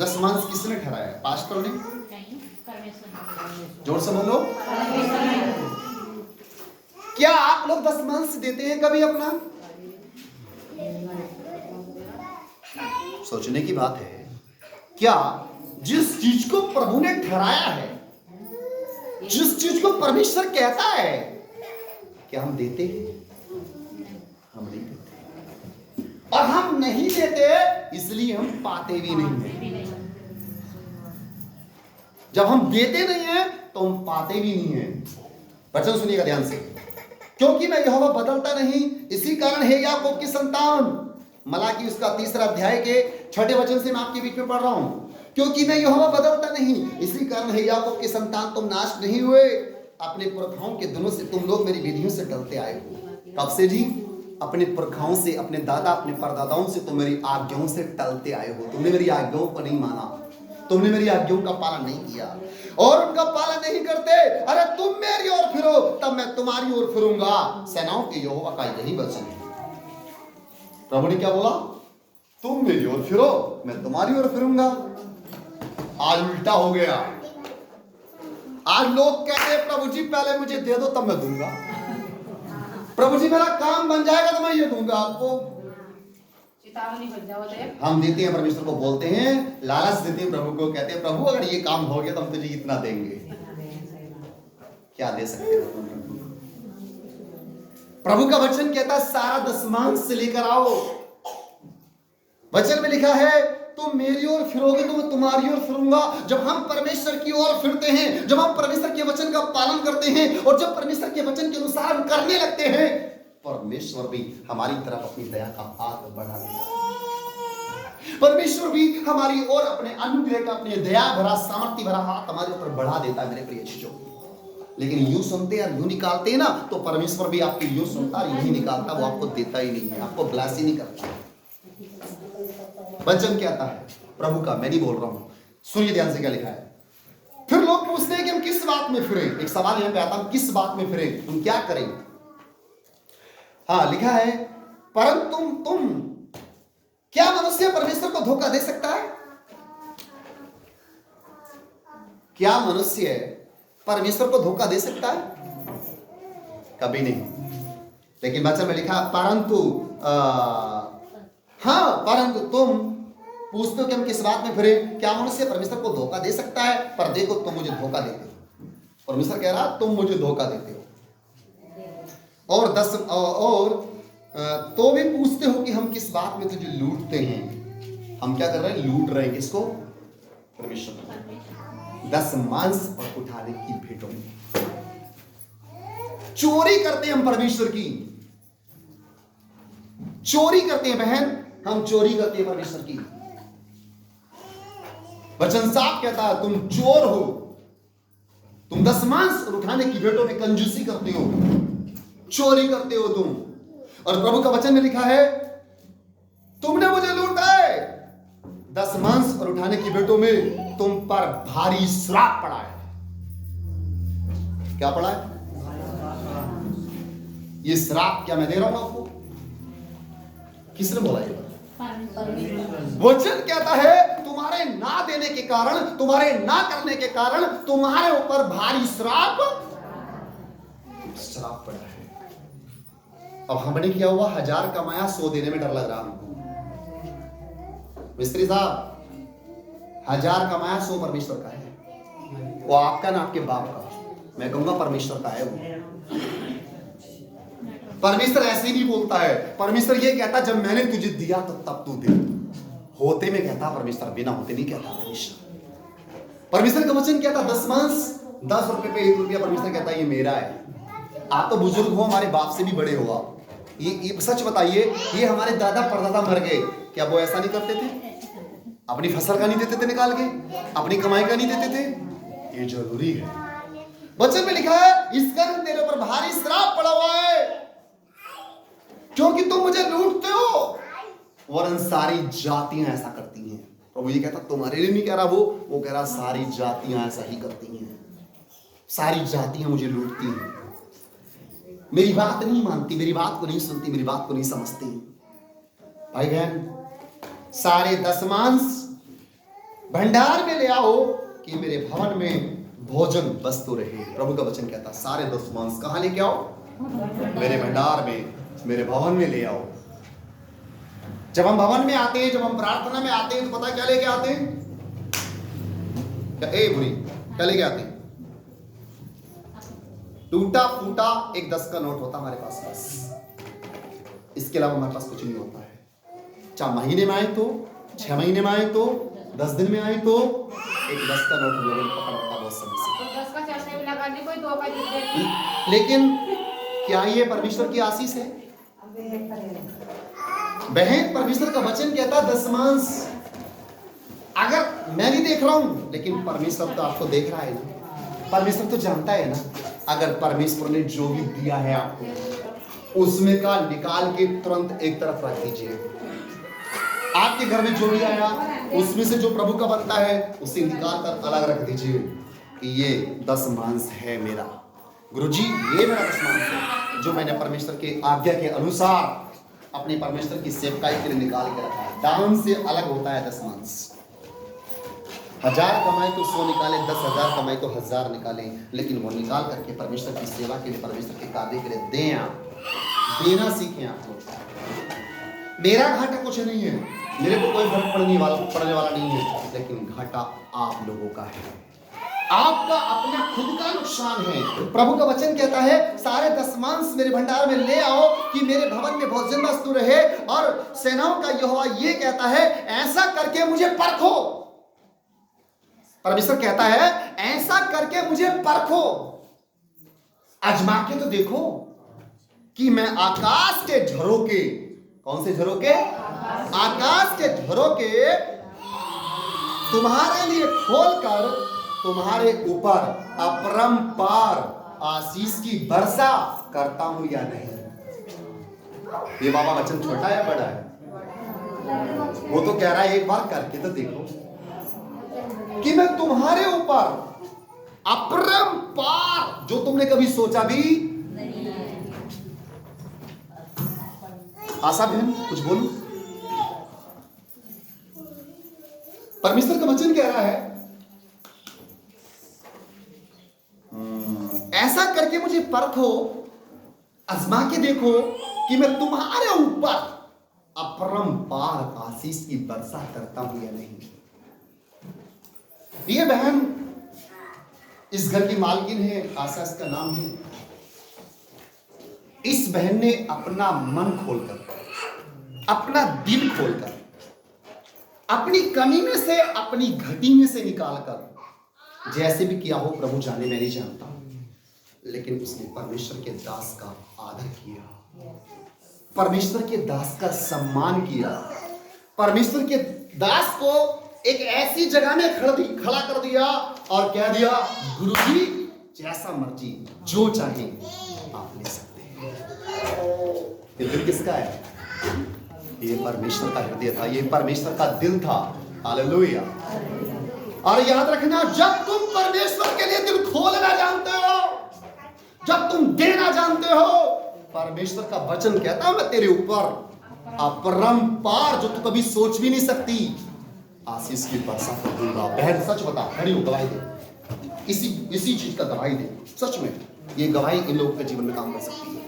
S1: दशमांश किसने ठहराया है? पास्टर ने? जोर से बोलो। क्या आप लोग दशमांश देते हैं कभी अपना? सोचने की बात है। क्या जिस चीज को प्रभु ने ठहराया है, जिस चीज को परमेश्वर कहता है, क्या हम देते हैं? हम नहीं देते, और हम नहीं देते इसलिए हम पाते भी नहीं हैं। जब हम देते नहीं हैं तो हम पाते भी नहीं हैं। वचन सुनिएगा ध्यान से, क्योंकि मैं यहोवा बदलता नहीं, इसी कारण हे याकूब की संतान, मलाकी उसका 3 अध्याय के 6 वचन से मैं आपके बीच में पढ़ रहा हूं। क्योंकि मैं यहोवा बदलता नहीं, इसी कारण हे याकूब की संतान, तुम नाश नहीं हुए। अपने पुरखाओं के दिनों से तुम लोग मेरी विधियों से टलते आए हो। कब से जी? अपने पुरखाओं से, अपने दादा, अपने परदादाओं से तुम मेरी आज्ञाओं से टलते आए हो। तुमने मेरी आज्ञाओं को नहीं माना, तुमने मेरी आज्ञाओं का पालन नहीं किया और उनका पालन नहीं करते। अरे तुम मेरी ओर फिरो तब मैं तुम्हारी ओर फिरूंगा, सेनाओं के यहोवा का यही वचन है। प्रभु ने क्या बोला? तुम मेरी ओर फिरो, मैं तुम्हारी ओर फिरूंगा। आज उल्टा हो गया। आज लोग कहते हैं प्रभु जी पहले मुझे दे दो तब मैं दूंगा, प्रभु जी मेरा काम बन जाएगा तो मैं ये दूंगा आपको। हम देते हैं, परमेश्वर को बोलते हैं, लालच देते हैं प्रभु को, कहते हैं प्रभु अगर ये काम हो गया तो हम तुझे इतना देंगे। क्या दे सकते हो तुम प्रभु? प्रभु का वचन कहता है सारा दशमांश से लेकर आओ। वचन में लिखा है तुम मेरी ओर फिरोगे तो मैं तुम्हारी ओर फिरूंगा। जब हम परमेश्वर की ओर फिरते हैं, जब हम परमेश्वर के वचन का पालन करते हैं और जब परमेश्वर के वचन के अनुसार हम करने लगते हैं, परमेश्वर भी हमारी तरफ अपनी दया का हाथ बढ़ा देता। परमेश्वर भी हमारी ओर अपने अनुग्रह का, अपने दया भरा, सामर्थ्य भरा हाथ हमारे ऊपर बढ़ा देता है मेरे प्रिय चीजों। लेकिन यूं सुनते हैं, यूं निकालते हैं ना, तो परमेश्वर भी आपकी यूं सुनता और यूं निकालता, वो आपको देता ही नहीं है, आपको ब्लेस ही नहीं करता। वचन कहता है प्रभु का, मैं नहीं बोल रहा हूं, सुनिए ध्यान से क्या लिखा है। फिर लोग पूछते हैं कि हम किस बात में फिरे। एक सवाल यहां पे आता है, किस बात में फिरे, हम क्या करें? हाँ, लिखा है परंतु तुम क्या मनुष्य परमेश्वर को धोखा दे सकता है? क्या मनुष्य परमेश्वर को धोखा दे सकता है? कभी नहीं। लेकिन वचन में लिखा परंतु परंतु तुम पूछते हो कि हम किस बात में फिरे? क्या मनुष्य परमेश्वर को धोखा दे सकता है? पर देखो तुम मुझे धोखा देते हो। परमेश्वर कह रहा तुम मुझे धोखा देते हो। और तो भी पूछते हो कि हम किस बात में तुझे लूटते हैं। हम क्या कर रहे हैं? लूट रहे हैं। किसको? परमेश्वर को। 10 मांस और उठाने की भेंटों में चोरी करते हैं हम परमेश्वर की। चोरी करते हैं बहन, हम चोरी करते हैं परमेश्वर की। वचन साफ कहता है तुम चोर हो। तुम 10 मांस और उठाने की भेंटों में कंजूसी करते हो, चोरी करते हो तुम। और प्रभु का वचन में लिखा है तुमने मुझे लूटा है। 10 मांस और उठाने की भेंटों में तुम पर भारी श्राप पड़ा है। क्या पड़ा है? ये श्राप क्या मैं दे रहा हूं आपको? किसने बोला ये? वचन कहता है तुम्हारे ना देने के कारण, तुम्हारे ना करने के कारण तुम्हारे ऊपर भारी श्राप पड़ा है। अब हमने क्या हुआ? 1000 कमाया, 100 देने में डर लग रहा हमको। मिस्त्री साहब 1000 कमाया, 100 परमेश्वर का है। वो आपका ना आपके बाप का। मैं कहूंगा परमेश्वर का है वो। परमेश्वर ऐसे नहीं बोलता है। परमेश्वर ये कहता जब मैंने तुझे दिया तो तब तू दे। होते में कहता परमेश्वर, बिना होते नहीं कहता परमेश्वर। परमेश्वर का वचन कहता 10 मांस 10 रुपए पे 1 रुपया। परमेश्वर कहता ये मेरा है। आप तो बुजुर्ग हो, हमारे बाप से भी बड़े हो आप। ये सच बताइए, ये हमारे दादा परदादा मर गए, क्या वो ऐसा नहीं करते थे? अपनी फसल का नहीं देते थे निकाल के? अपनी कमाई का नहीं देते थे? ये जरूरी है। वचन में लिखा है इस कारण तेरे ऊपर भारी श्राप पड़ा हुआ है क्योंकि तुम मुझे लूटते हो। वरन सारी जातियां ऐसा करती हैं। प्रभु ये कहता तुम्हारे लिए नहीं कह रहा, वो कह रहा सारी जातियां ऐसा ही करती हैं। सारी जातियां मुझे लूटती हैं, मेरी बात नहीं मानती, मेरी बात को नहीं सुनती, मेरी बात को नहीं समझती। भाई बहन, सारे 10 मांस भंडार में ले आओ कि मेरे भवन में भोजन वस्तु रहे। प्रभु का वचन कहता सारे 10 मांस कहां लेके आओ? मेरे भंडार में, मेरे भवन में ले आओ। जब हम भवन में आते हैं, जब हम प्रार्थना में आते हैं, तो पता क्या लेके आते हैं? क्या लेके आते हैं? टूटा फूटा एक 10 का नोट होता हमारे पास, बस। इसके अलावा हमारे पास कुछ नहीं होता है। 4 महीने में आए तो, 6 महीने में आए तो, 10 दिन में आए तो एक 10 का नोट लोगों ने पकड़ रखा बहुत समय से।
S2: 10 का चलने में लगा नहीं, कोई 2 का दे।
S1: लेकिन क्या ये परमेश्वर की आशीष है? बहन, परमेश्वर का वचन कहता 10 मांस। अगर मैं नहीं देख रहा हूं, लेकिन परमेश्वर तो आपको देख रहा है ना। परमेश्वर तो जानता है ना। अगर परमेश्वर ने जो भी दिया है आपको, उसमें का निकाल के तुरंत एक तरफ रख दीजिए। आपके घर में जो भी आया, उसमें से जो प्रभु का बनता है उसे निकाल कर अलग रख दीजिए कि ये 10 मांस है मेरा। गुरुजी, ये मेरा 10 मांस है जो मैंने परमेश्वर के आज्ञा के अनुसार अपने परमेश्वर की सेवकाई के लिए निकाल के रखा है। दान से अलग होता है 10 मांस। 1000 कमाए तो 100 निकाले, 10,000 कमाए तो 1000 निकाले, लेकिन वो निकाल करके परमेश्वर की सेवा के लिए, परमेश्वर के कार्य के लिए दें। आप देना सीखें। आप लोग, मेरा घाटा कुछ नहीं है, मेरे को कोई फर्क पड़ने वाला नहीं है, लेकिन घाटा आप लोगों का है। आपका अपना खुद का नुकसान है। प्रभु का वचन कहता है सारे 10 मांस मेरे भंडार में ले आओ कि मेरे भवन में भोजन वस्तु रहे। और सेनाओं का यहोवा ये कहता है ऐसा करके मुझे परखो। परमेश्वर कहता है ऐसा करके मुझे परखो, आजमा के तो देखो कि मैं आकाश के झरोके, कौन से झरोके? आकाश के झरोके तुम्हारे लिए खोलकर तुम्हारे ऊपर अपरंपार आशीष की वर्षा करता हूं या नहीं। ये बाबा वचन छोटा है बड़ा है? वो तो कह रहा है एक बार करके तो देखो कि मैं तुम्हारे ऊपर अपरंपार, जो तुमने कभी सोचा भी नहीं। आशा बहन कुछ बोलूं? परमेश्वर का वचन कह रहा है ऐसा करके मुझे परखो, आजमा के देखो कि मैं तुम्हारे ऊपर अपरंपार आशीष की वर्षा करता हूं या नहीं। ये बहन इस घर की मालकिन है, आशा इसका नाम है। इस बहन ने अपना मन खोलकर, अपना दिल खोलकर, अपनी कमी में से, अपनी घटी में से निकालकर, जैसे भी किया हो प्रभु जाने, मैं नहीं जानता, लेकिन उसने परमेश्वर के दास का आदर किया, परमेश्वर के दास का सम्मान किया, परमेश्वर के दास को एक ऐसी जगह में खड़ा कर दिया और कह दिया, गुरुजी जैसा मर्जी जो चाहे आप ले सकते हैं। ये दिल किसका है? ये परमेश्वर का हृदय था, ये परमेश्वर का दिल था। हालेलुया। और याद रखना, जब तुम परमेश्वर के लिए दिल खोलना जानते हो, जब तुम देना जानते हो, परमेश्वर का वचन कहता है मैं तेरे ऊपर अपरंपार, जो तू कभी सोच भी नहीं सकती, आशीष की वर्षा कर दूंगा। बहन सच बता, खड़ी हो, गवाही दे, इसी चीज का गवाही दे। सच में ये गवाही इन लोगों के जीवन में काम कर सकती है।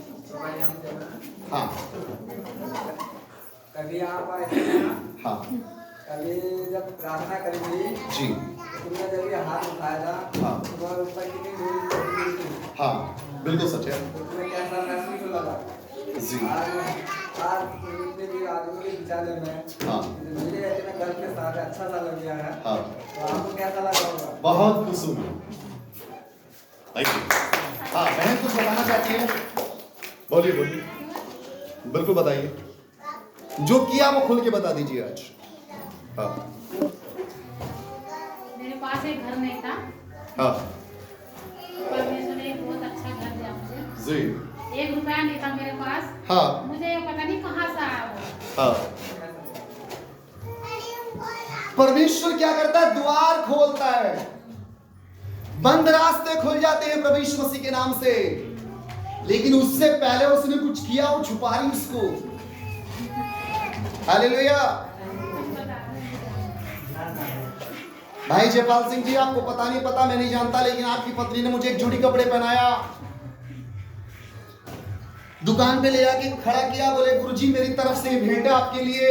S1: हाँ
S3: कभी आप आए थे ना,
S1: हाँ
S3: कभी जब प्रार्थना करेंगे
S1: जी,
S3: तुमने जब ये हाथ उठाया था,
S1: हाँ
S3: तुम्हारे ऊपर कितनी दूरी थी,
S1: हाँ बिल्कुल सच है
S3: तो तुम्हें कैसा महसूस हो लगा?
S1: जी।
S3: आज जितने भी आदमी के विचार में,
S1: हाँ
S3: मुझे इतना घर के साथ अच्छा सा लग गया है,
S1: हाँ
S3: तो आपको कैसा लगा होगा?
S1: बहुत खुश हूँ। हाँ बहन कुछ बताना चाहती है? बोलिए बोलिए, बिल्कुल बताइए, जो किया वो खुल के बता दीजिए आज। हाँ
S2: मेरे पास एक घर नहीं था,
S1: हाँ
S2: परमेश्वर ने एक बहुत अच्छा घर दिया मुझे।
S1: जी
S2: 1 रुपया नहीं था मेरे पास,
S1: हाँ
S2: मुझे पता नहीं कहाँ से आया वो।
S1: हाँ। परमेश्वर क्या करता है? द्वार खोलता है, बंद रास्ते खुल जाते हैं प्रभु यीशु मसीह के नाम से, लेकिन उससे पहले उसने कुछ किया, वो छुपा रही उसको। हालेलुया। भाई जयपाल सिंह जी, आपको पता नहीं पता, मैं नहीं जानता, लेकिन आपकी पत्नी ने मुझे एक जोड़ी कपड़े पहनाया, दुकान पे ले जाके खड़ा किया, बोले गुरुजी मेरी तरफ से भेंट है आपके लिए,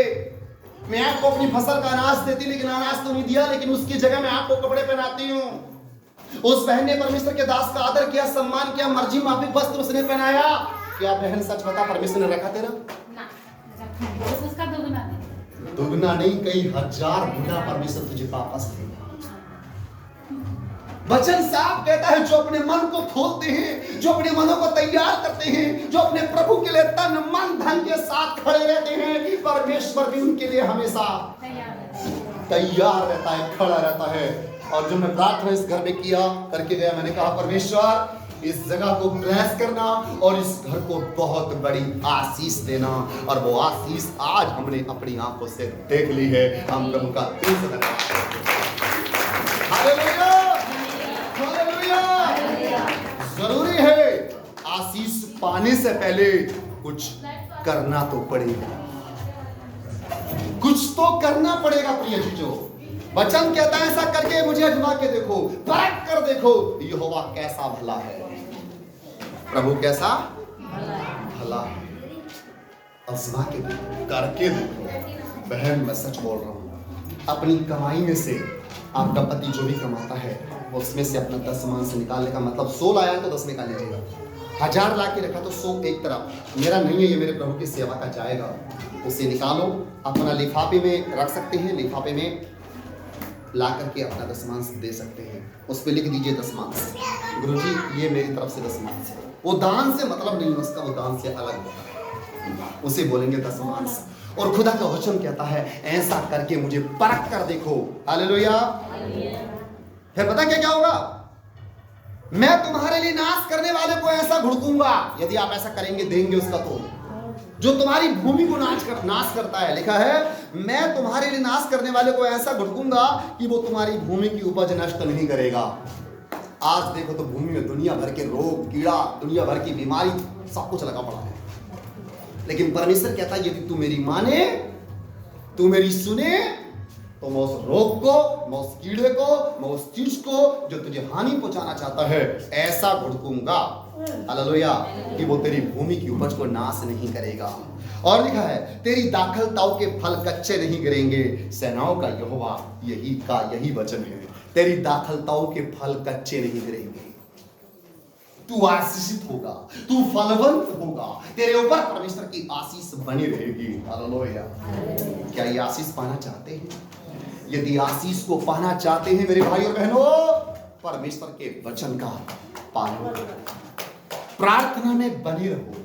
S1: मैं आपको अपनी फसल का अनाज देती, लेकिन अनाज तो नहीं दिया, लेकिन उसकी जगह मैं आपको कपड़े पहनाती हूँ। उस बहन ने परमेश्वर के दास का आदर किया, सम्मान किया, मर्जी माफिक वस्त्र उसने पहनाया। क्या बहन सच बता, परमेश्वर ने रखा तेरा?
S2: ना, उसका दुगना नहीं।
S1: दुगना नहीं, कई हजार गुना परमेश्वर तुझे वापस देगा। वचन साफ कहता है, जो अपने मन को खोलते हैं, जो अपने मनों को तैयार करते हैं, जो अपने प्रभु के लिए तन मन धन के साथ खड़े रहते हैं, परमेश्वर भी उनके लिए हमेशा तैयार रहता है, खड़ा रहता है। और जो मैं प्रार्थना इस घर में किया करके गया, मैंने कहा परमेश्वर इस जगह को ब्लेस करना और इस घर को बहुत बड़ी आशीष देना, और वो आशीष आज हमने अपनी आंखों से देख ली है। हम प्रभु का दिल से धन्यवाद करते हैं। Hallelujah, hallelujah. जरूरी है आशीष पाने से पहले कुछ करना तो पड़ेगा, कुछ तो करना पड़ेगा प्रिय चीजों। वचन कहता है ऐसा करके मुझे आजमा के देखो, परख कर देखो यहोवा कैसा भला है, प्रभु कैसा भला है। आजमा के देखो, करके देखो। बहन मैं सच बोल रहा हूँ, अपनी कमाई में से आपका पति जो भी कमाता है उसमें से अपना 10 मान से निकालने का मतलब 100 लाया है तो 10 निकाल लीजिएगा। 1000 ला के रखा तो 100 एक तरफ, मेरा नहीं है, ये मेरे प्रभु की सेवा का जाएगा, उसे निकालो, अपना लिफाफे में रख सकते हैं, लिफाफे में ला करके अपना दशमांश दे सकते हैं, उस पर लिख दीजिए दशमांश, गुरुजी ये मेरी तरफ से दशमांश है। वो दान से मतलब नहीं उसका, वो दान से अलग होता है, उसे बोलेंगे दशमांश। और खुदा का वचन कहता है ऐसा करके मुझे परख कर देखो। हालेलुया। फिर पता क्या क्या होगा? मैं तुम्हारे लिए नाश करने वाले को ऐसा घुड़कूंगा, यदि आप ऐसा करेंगे देंगे उसका तो, जो तुम्हारी भूमि को नाश करता है। लिखा है मैं तुम्हारे लिए नाश करने वाले को ऐसा घुड़कूंगा कि वो तुम्हारी भूमि की उपज नष्ट नहीं करेगा। आज देखो तो भूमि में दुनिया भर के रोग कीड़ा, दुनिया भर की बीमारी, सब कुछ लगा पड़ा है, लेकिन परमेश्वर कहता है यदि तू मेरी माने, तू मेरी सुने, तो मैं उस रोग को, मैं उस कीड़े को, मैं उस चीज को जो तुझे हानि पहुंचाना चाहता है ऐसा भड़कूंगा, हालेलुया, कि वो तेरी भूमि की उपज को नाश नहीं करेगा। और लिखा है तेरी दाखलताओं के फल कच्चे नहीं गिरेंगे, सेनाओं का यहोवा यही वचन है। तेरी दाखलताओं के फल कच्चे नहीं गिरेंगे, तू आशीषित होगा, तू फलवंत होगा, तेरे ऊपर परमेश्वर की आशीष बनी रहेगी। हालेलुया। क्या ये आशीष पाना चाहते हैं? यदि आशीष को पाना चाहते हैं मेरे भाई और बहनों, परमेश्वर के वचन का पालन करो, प्रार्थना में बने रहो।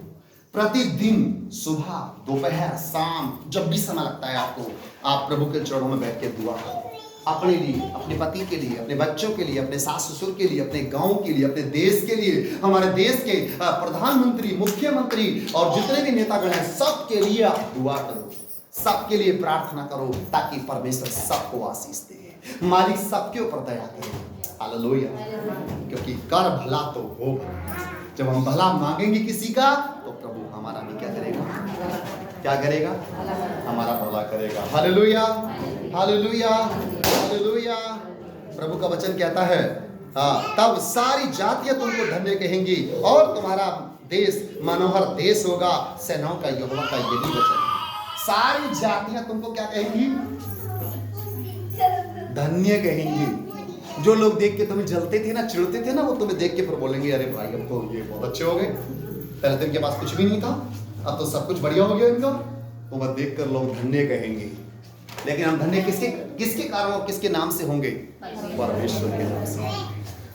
S1: प्रतिदिन सुबह, दोपहर, शाम, जब भी समय लगता है आपको, आप प्रभु के चरणों में बैठ के दुआ करो, अपने लिए, अपने पति के लिए, अपने बच्चों के लिए, अपने सास ससुर के लिए, अपने गांव के लिए, अपने देश के लिए, हमारे देश के प्रधानमंत्री, मुख्यमंत्री और जितने भी नेतागण हैं सबके लिए आप दुआ करो, सबके लिए प्रार्थना करो, ताकि परमेश्वर सबको आशीष दे, मालिक सबके ऊपर दया करे। हालेलुया। क्योंकि कर भला तो हो भला। जब हम भला मांगेंगे किसी का तो प्रभु हमारा भी क्या करेगा? क्या करेगा? हमारा भला करेगा। Hallelujah, hallelujah, hallelujah. प्रभु का वचन कहता है तब सारी जातियां तुमको धन्य कहेंगी और तुम्हारा देश मनोहर देश होगा, सेनाओं का यहोवा का यही वचन है। सारी जातियां तुमको क्या कहेंगी? धन्य कहेंगी। जो लोग देख के तुम्हें जलते थे ना, चिढ़ते थे ना, वो तुम्हें देख के फिर बोलेंगे अरे भाई अब तो ये बहुत अच्छे हो गए, पहले तो इनके पास कुछ भी नहीं था, अब तो सब कुछ बढ़िया हो गया इनका। वो मत देख कर लोग धन्य कहेंगे। लेकिन हम धन्य किसके कारण और किसके नाम से होंगे? परमेश्वर के नाम से,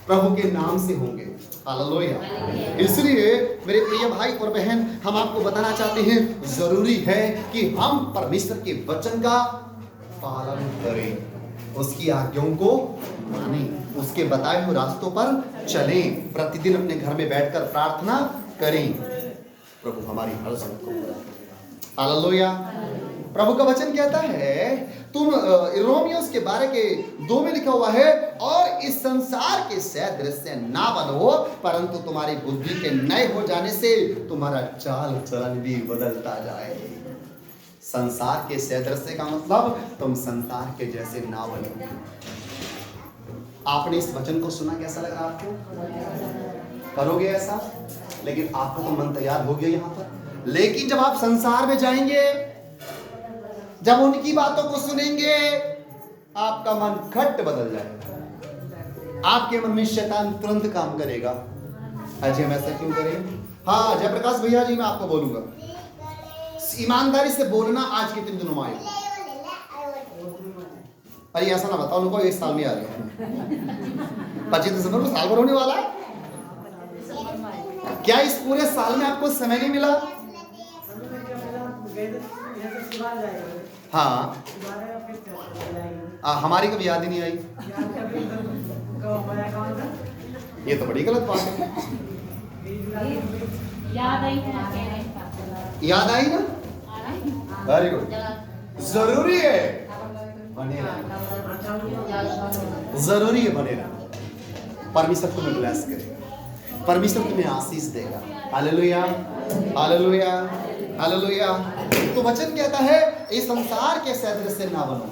S1: प्रभु के नाम से होंगे। हालेलुया। इसलिए मेरे प्रिय भाई और बहन, हम आपको बताना चाहते हैं जरूरी है कि हम परमेश्वर के वचन का पालन करें, उसकी आज्ञाओं को मानें, उसके बताए हुए रास्तों पर चलें, प्रतिदिन अपने घर में बैठकर प्रार्थना करें। प्रभु हमारी हर जरूरत को पूरा करेगा। हालेलुया। प्रभु का वचन कहता है, तुम रोमियोस के 12 के 2 में लिखा हुआ है, और इस संसार के सदृश से ना बनो, परंतु तुम्हारी बुद्धि के नए हो जाने से तुम्हारा चाल चलन भी बदलता जाए। संसार के सदृश का मतलब तुम संसार के जैसे ना बनो। आपने इस वचन को सुना, कैसा लगा आपको? करोगे ऐसा? लेकिन आपका तो मन तैयार हो गया यहाँ पर। लेकिन जब आप संसार में जाएंगे, जब उनकी बातों को सुनेंगे, आपका मन खट बदल जाएगा। आपके मन में शैतान तुरंत काम करेगा, अजय हम ऐसा क्यों करें? हाँ जयप्रकाश भैया जी, मैं आपको बोलूंगा, ईमानदारी से बोलना आज के 3 दिनों में आएगा। अरे ऐसा ना बताओ उनको 1 साल में आ रहे हैं, 25 दिसंबर को साल भर होने वाला है। क्या इस पूरे साल में आपको समय नहीं मिला? हाँ, हमारी कभी याद ही नहीं आई। ये तो बड़ी गलत बात है।
S2: याद आई ना?
S1: याद आई ना? Very good. जरूरी है बने रहना, जरूरी है बने रहना। परमेश्वर तुम्हें ब्लेस करेगा, परमेश्वर तुम्हें आशीष देगा। Hallelujah, hallelujah, hallelujah. तो वचन कहता है इस संसार के सदृश से ना बनो।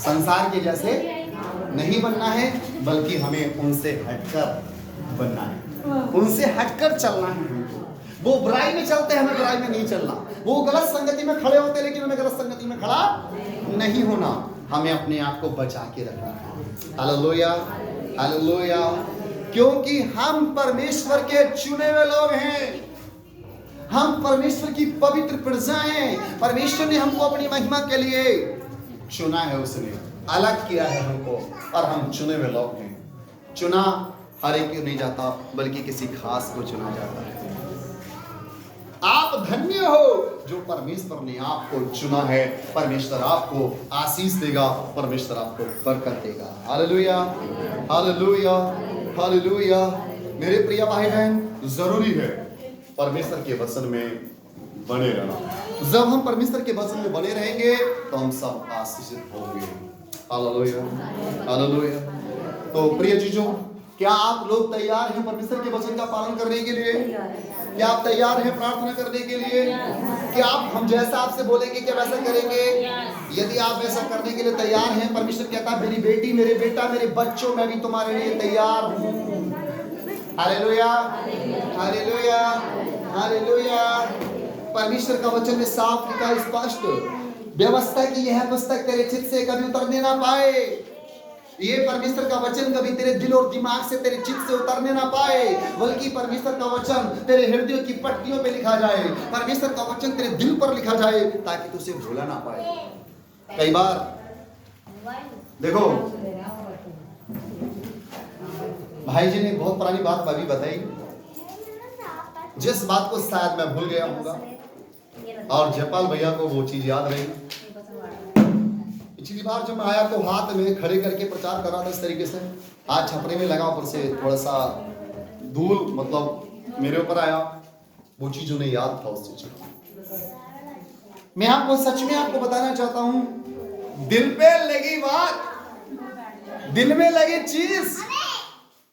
S1: संसार के जैसे नहीं बनना है, बल्कि हमें उनसे हटकर बनना है, उनसे हटकर चलना है। वो बुराई में चलते हैं, हमें बुराई में नहीं चलना। वो गलत संगति में खड़े होते हैं, लेकिन हमें गलत संगति में खड़ा नहीं होना। हमें अपने आप को बचा के रखना है। Hallelujah, hallelujah. क्योंकि हम परमेश्वर के चुने हुए लोग हैं, हम परमेश्वर की पवित्र प्रजा हैं। परमेश्वर ने हमको अपनी महिमा के लिए चुना है, उसने अलग किया है हमको, और हम चुने हुए लोग हैं। चुना हर एक को नहीं जाता, बल्कि किसी खास को चुना जाता है। आप धन्य हो जो परमेश्वर ने आपको चुना है। परमेश्वर आपको आशीष देगा, परमेश्वर आपको बरकत देगा। Hallelujah, hallelujah, hallelujah. मेरे प्रिय भाई बहन, जरूरी है परमेश्वर के वचन में बने रहना। जब हम परमेश्वर के वचन में बने रहेंगे तो हम सब आशीषित होंगे। Hallelujah, hallelujah. तो प्रिय चीजों, क्या आप लोग तैयार हैं परमेश्वर के वचन का पालन करने के लिए? क्या आप तैयार हैं प्रार्थना करने के लिए? क्या आप हम जैसा आपसे बोलेंगे क्या वैसा करेंगे? यदि आप वैसा करने के लिए तैयार हैं, परमेश्वर कहता है मेरी बेटी, मेरे बेटा, मेरे बच्चों, मैं भी तुम्हारे लिए तैयार हूँ। Hallelujah, hallelujah, hallelujah. परमेश्वर का वचन में साफ लिखा, स्पष्ट व्यवस्था की यह पुस्तक तेरे चित्त से कभी उतरने ना पाए। ये परमेश्वर का वचन कभी तेरे दिल और दिमाग से, तेरे चित्त से उतरने ना पाए, बल्कि परमेश्वर का वचन तेरे हृदय की पट्टियों पे लिखा जाए, परमेश्वर का वचन तेरे दिल पर लिखा जाए, ताकि तू उसे भूला ना पाए। कई बार देखो, भाई जी ने बहुत पुरानी बात अभी बताई, जिस बात को शायद मैं भूल गया होगा और जयपाल भैया को वो चीज याद रही। पिछली बार जब मैं आया तो हाथ में खड़े करके प्रचार कर रहा था इस तरीके से, हाथ छपरे में लगा, ऊपर से थोड़ा सा धूल मतलब मेरे ऊपर आया, वो चीज उन्हें याद था उस चीज को। मैं आपको सच में आपको बताना चाहता हूं, दिल पे लगी बात, दिल में लगी चीज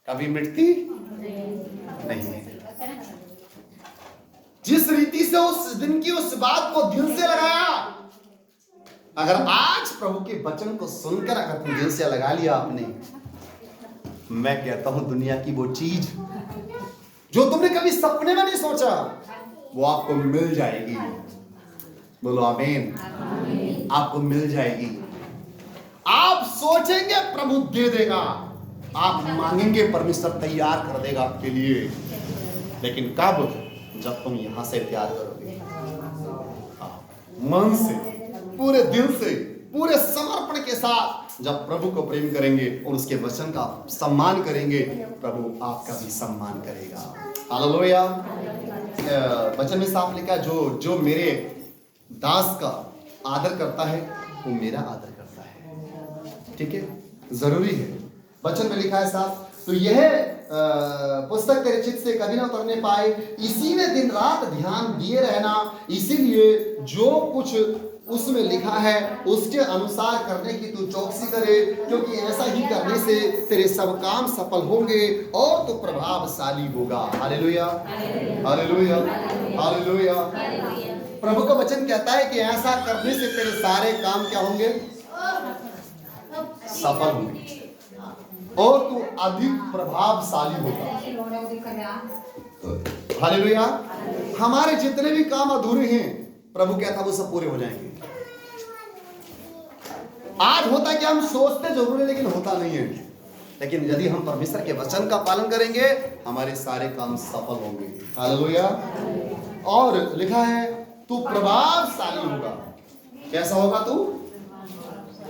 S1: कभी मिटती नहीं है। जिस रीति से उस दिन की उस बात को दिल से लगाया, अगर आज प्रभु के वचन को सुनकर अगर तुम दिल से लगा लिया आपने, मैं कहता हूं दुनिया की वो चीज जो तुमने कभी सपने में नहीं सोचा, वो आपको मिल जाएगी। बोलो आमीन। आपको मिल जाएगी। आप सोचेंगे प्रभु दे देगा, आप मांगेंगे परमेश्वर तैयार कर देगा आपके लिए। लेकिन कब? जब तुम यहां से प्यार करोगे, मन से, पूरे दिल से, पूरे समर्पण के साथ जब प्रभु को प्रेम करेंगे और उसके वचन का सम्मान करेंगे, प्रभु आपका भी सम्मान करेगा। हालेलुया। वचन में साफ लिखा, जो मेरे दास का आदर करता है वो मेरा आदर करता है। ठीक है, जरूरी है, वचन में लिखा है साफ। तो यह पुस्तक तेरे चित्त से कभी ना उतरने पाए, इसी में दिन रात ध्यान दिए रहना। इसीलिए जो कुछ उसमें लिखा है उसके अनुसार करने की तू चौकसी करे, क्योंकि ऐसा ही करने से तेरे सब काम सफल होंगे और तू प्रभावशाली होगा। Hallelujah, hallelujah, hallelujah. प्रभु का वचन कहता है कि ऐसा करने से तेरे सारे काम क्या होंगे? सफल होंगे और तू अधिक प्रभावशाली होगा। हालेलुया। हमारे जितने भी काम अधूरे हैं, प्रभु कहता है वो सब पूरे हो जाएंगे। आज होता है कि हम सोचते जरूर है लेकिन होता नहीं है, लेकिन यदि हम परमेश्वर के वचन का पालन करेंगे, हमारे सारे काम सफल होंगे। हालेलुया। और लिखा है तू प्रभावशाली होगा। कैसा होगा तू?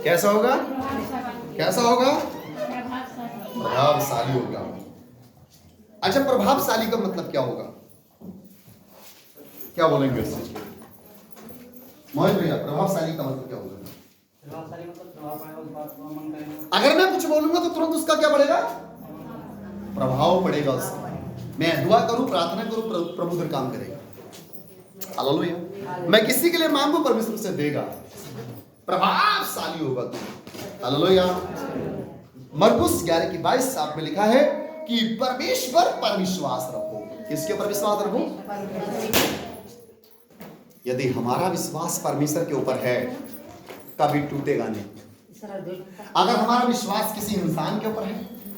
S1: कैसा होगा? कैसा होगा? प्रभावशाली होगा। अच्छा, प्रभावशाली का मतलब क्या होगा? क्या बोलेंगे इस चीज को? मोहित भैया, प्रभावशाली का मतलब क्या होगा? अगर मैं कुछ बोलूंगा तो तुरंत उसका क्या पड़ेगा? प्रभाव पड़ेगा उसका। मैं दुआ करूं, प्रार्थना करूं, प्रभु फिर काम करेगा। हालेलुया। मैं किसी के लिए मांगू, परमेश्वर से देगा। प्रभावशाली होगा तू। हालेलुया। मरकुस 11:22 में लिखा है कि परमेश्वर पर विश्वास रखो। किसके ऊपर विश्वास रखो? यदि हमारा विश्वास परमेश्वर के ऊपर है, कभी टूटेगा नहीं। अगर हमारा विश्वास किसी इंसान के ऊपर है,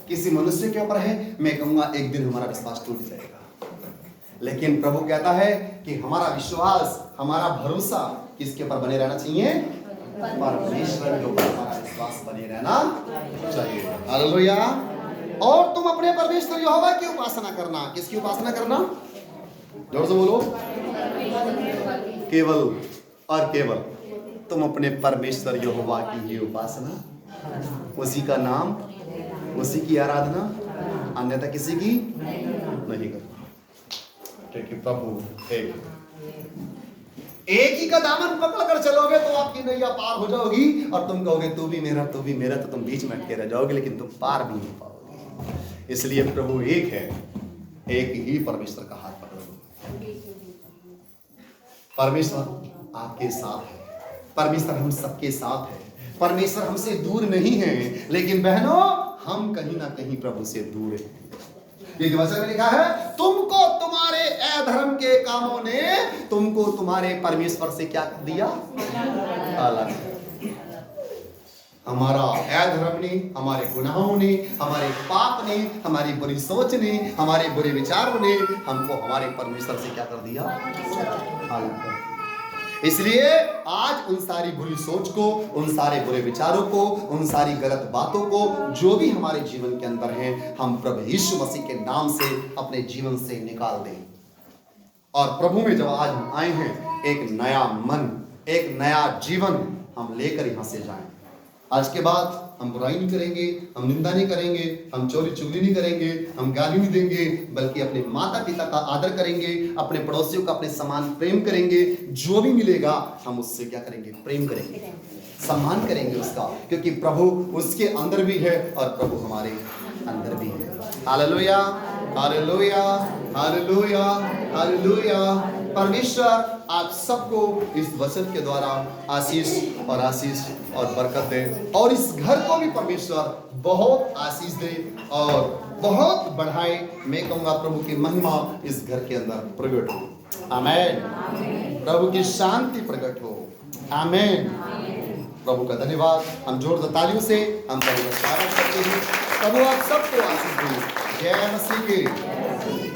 S1: किसी मनुष्य के ऊपर है, मैं कहूंगा एक दिन हमारा विश्वास टूट जाएगा। लेकिन प्रभु कहता है कि हमारा विश्वास, हमारा भरोसा किसके ऊपर बने रहना चाहिए? परमेश्वर के ऊपर हमारा विश्वास बने रहना चाहिए। हालेलुया। और तुम अपने परमेश्वर यहोवा की उपासना करना। किसकी उपासना करना? जोर से बोलो। केवल और केवल तुम अपने परमेश्वर यहोवा की ही उपासना, उसी का नाम, उसी की आराधना, अन्यथा किसी की नहीं करना। क्योंकि प्रभु एक ही का दामन पकड़कर चलोगे तो आपकी नैया पार हो जाओगी, और तुम कहोगे तू भी मेरा, तू भी मेरा, तो तुम बीच में अटके रह जाओगे, लेकिन तुम पार भी नहीं पाओगे। इसलिए प्रभु एक है, एक ही परमेश्वर का हाथ पकड़ो। परमेश्वर आपके साथ है, परमेश्वर हम सबके साथ है, परमेश्वर हमसे दूर नहीं है। लेकिन बहनों, हम कहीं ना कहीं प्रभु से दूर हैं। एक वचन में लिखा है, तुमको तुम्हारे अधर्म के कामों ने तुमको तुम्हारे परमेश्वर से क्या कर दिया? अलग। हमारा अधर्म ने, हमारे गुनाहों ने, हमारे पाप ने, हमारी बुरी सोच ने, हमारे बुरे विचारों ने हमको हमारे परमेश्वर से क्या कर दिया? अलग कर। इसलिए आज उन सारी बुरी सोच को, उन सारे बुरे विचारों को, उन सारी गलत बातों को जो भी हमारे जीवन के अंदर हैं, हम प्रभु यीशु मसीह के नाम से अपने जीवन से निकाल दें। और प्रभु में जब आज हम आए हैं, एक नया मन, एक नया जीवन हम लेकर यहां से जाएं। आज के बाद हम बुराई नहीं करेंगे, हम निंदा नहीं करेंगे, हम चोरी चुगली नहीं करेंगे, हम गाली नहीं देंगे, बल्कि अपने माता पिता का आदर करेंगे, अपने पड़ोसियों का अपने समान प्रेम करेंगे। जो भी मिलेगा हम उससे क्या करेंगे? प्रेम करेंगे, सम्मान करेंगे उसका, क्योंकि प्रभु उसके अंदर भी है और प्रभु हमारे अंदर भी है। Hallelujah, hallelujah, hallelujah, hallelujah. परमेश्वर आप सबको इस वचन के द्वारा आशीष और बरकत दे, और इस घर को भी परमेश्वर बहुत आशीष दे और बहुत बढ़ाए। मैं कहूँगा प्रभु की महिमा इस घर के अंदर प्रकट हो। आमीन। प्रभु की शांति प्रकट हो। आमीन। प्रभु का धन्यवाद। हम जोरदार तालियों से हम प्रभु का स्वागत करते हैं। प्रभु आप सबको आशीष दे। जय मसीह की।